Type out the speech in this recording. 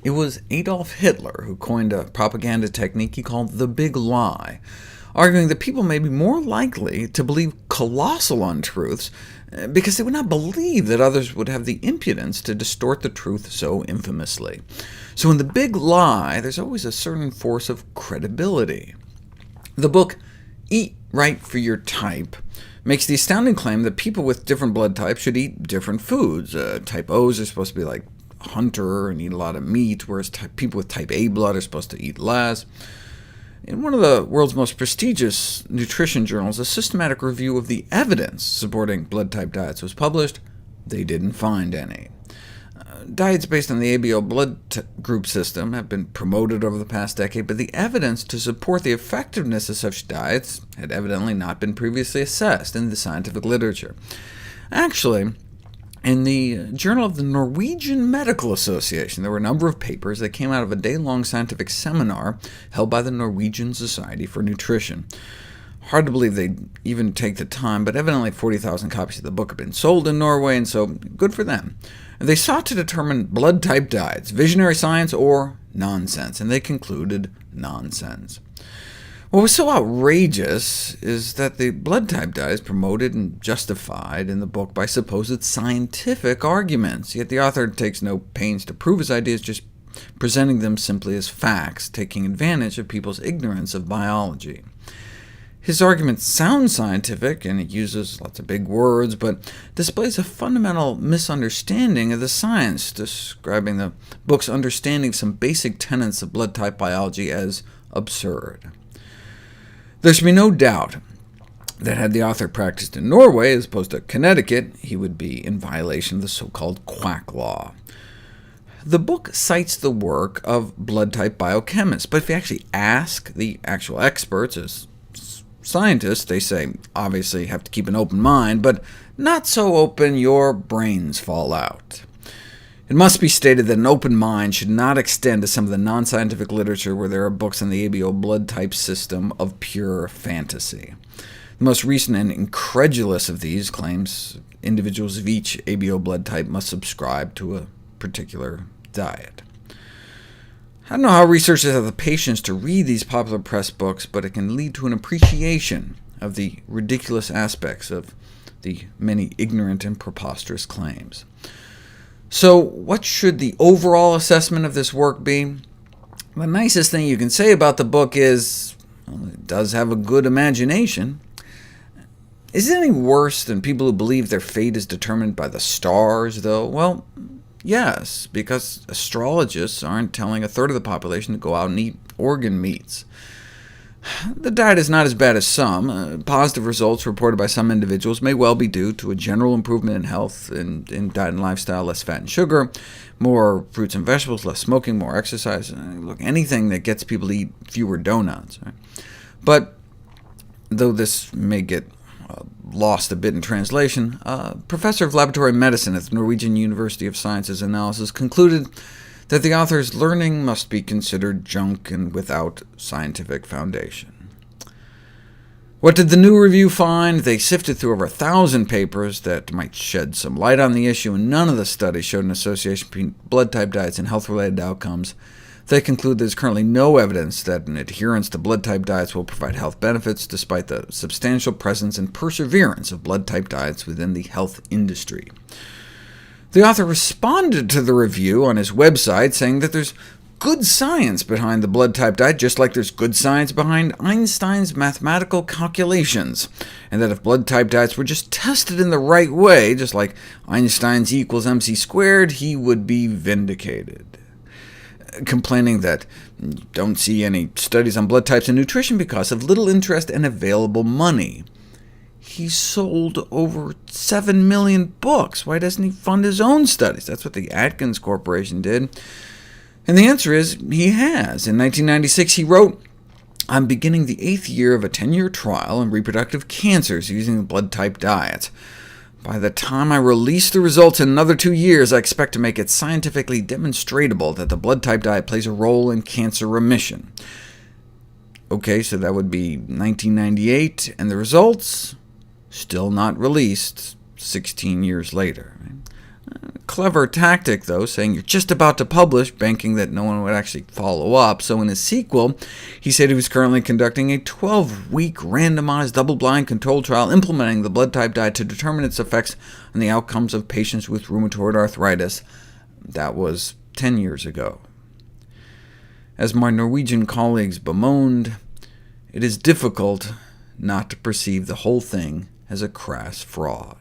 It was Adolf Hitler who coined a propaganda technique he called the big lie, arguing that people may be more likely to believe colossal untruths because they would not believe that others would have the impudence to distort the truth so infamously. So in the big lie, there's always a certain force of credibility. The book Eat Right for Your Type makes the astounding claim that people with different blood types should eat different foods. Type O's are supposed to be like hunter and eat a lot of meat, whereas people with type A blood are supposed to eat less. In one of the world's most prestigious nutrition journals, a systematic review of the evidence supporting blood-type diets was published. They didn't find any. Diets based on the ABO blood group system have been promoted over the past decade, but the evidence to support the effectiveness of such diets had evidently not been previously assessed in the scientific literature. Actually, in the Journal of the Norwegian Medical Association, there were a number of papers that came out of a day-long scientific seminar held by the Norwegian Society for Nutrition. Hard to believe they'd even take the time, but evidently 40,000 copies of the book have been sold in Norway, and so good for them. They sought to determine blood-type diets, visionary science or nonsense, and they concluded nonsense. What was so outrageous is that the blood-type diet is promoted and justified in the book by supposed scientific arguments, yet the author takes no pains to prove his ideas, just presenting them simply as facts, taking advantage of people's ignorance of biology. His arguments sound scientific, and he uses lots of big words, but displays a fundamental misunderstanding of the science, describing the book's understanding of some basic tenets of blood-type biology as absurd. There should be no doubt that had the author practiced in Norway as opposed to Connecticut, he would be in violation of the so-called quack law. The book cites the work of blood-type biochemists, but if you actually ask the actual experts, as scientists, they say, obviously you have to keep an open mind, but not so open your brains fall out. It must be stated that an open mind should not extend to some of the non-scientific literature where there are books on the ABO blood type system of pure fantasy. The most recent and incredulous of these claims individuals of each ABO blood type must subscribe to a particular diet. I don't know how researchers have the patience to read these popular press books, but it can lead to an appreciation of the ridiculous aspects of the many ignorant and preposterous claims. So what should the overall assessment of this work be? The nicest thing you can say about the book is, well, it does have a good imagination. Is it any worse than people who believe their fate is determined by the stars, though? Well, yes, because astrologists aren't telling a third of the population to go out and eat organ meats. The diet is not as bad as some. Positive results reported by some individuals may well be due to a general improvement in health, in diet and lifestyle, less fat and sugar, more fruits and vegetables, less smoking, more exercise. Look, anything that gets people to eat fewer donuts. Right? But though this may get lost a bit in translation, a professor of laboratory medicine at the Norwegian University of Sciences Analysis concluded that the author's learning must be considered junk and without scientific foundation. What did the new review find? They sifted through over 1,000 papers that might shed some light on the issue, and none of the studies showed an association between blood-type diets and health-related outcomes. They conclude there's currently no evidence that an adherence to blood-type diets will provide health benefits, despite the substantial presence and perseverance of blood-type diets within the health industry. The author responded to the review on his website, saying that there's good science behind the blood-type diet, just like there's good science behind Einstein's mathematical calculations, and that if blood-type diets were just tested in the right way, just like Einstein's E equals mc squared, he would be vindicated. Complaining that you don't see any studies on blood types and nutrition because of little interest and available money. He sold over 7 million books. Why doesn't he fund his own studies? That's what the Atkins Corporation did. And the answer is he has. In 1996, he wrote, "I'm beginning the 8th year of a 10-year trial in reproductive cancers using the blood-type diet. By the time I release the results in another 2 years, I expect to make it scientifically demonstrable that the blood-type diet plays a role in cancer remission." Okay, so that would be 1998, and the results? Still not released 16 years later. Clever tactic, though, saying you're just about to publish, banking that no one would actually follow up. So in his sequel, he said he was currently conducting a 12-week randomized double-blind controlled trial implementing the blood type diet to determine its effects on the outcomes of patients with rheumatoid arthritis. That was 10 years ago. As my Norwegian colleagues bemoaned, it is difficult not to perceive the whole thing as a crass fraud.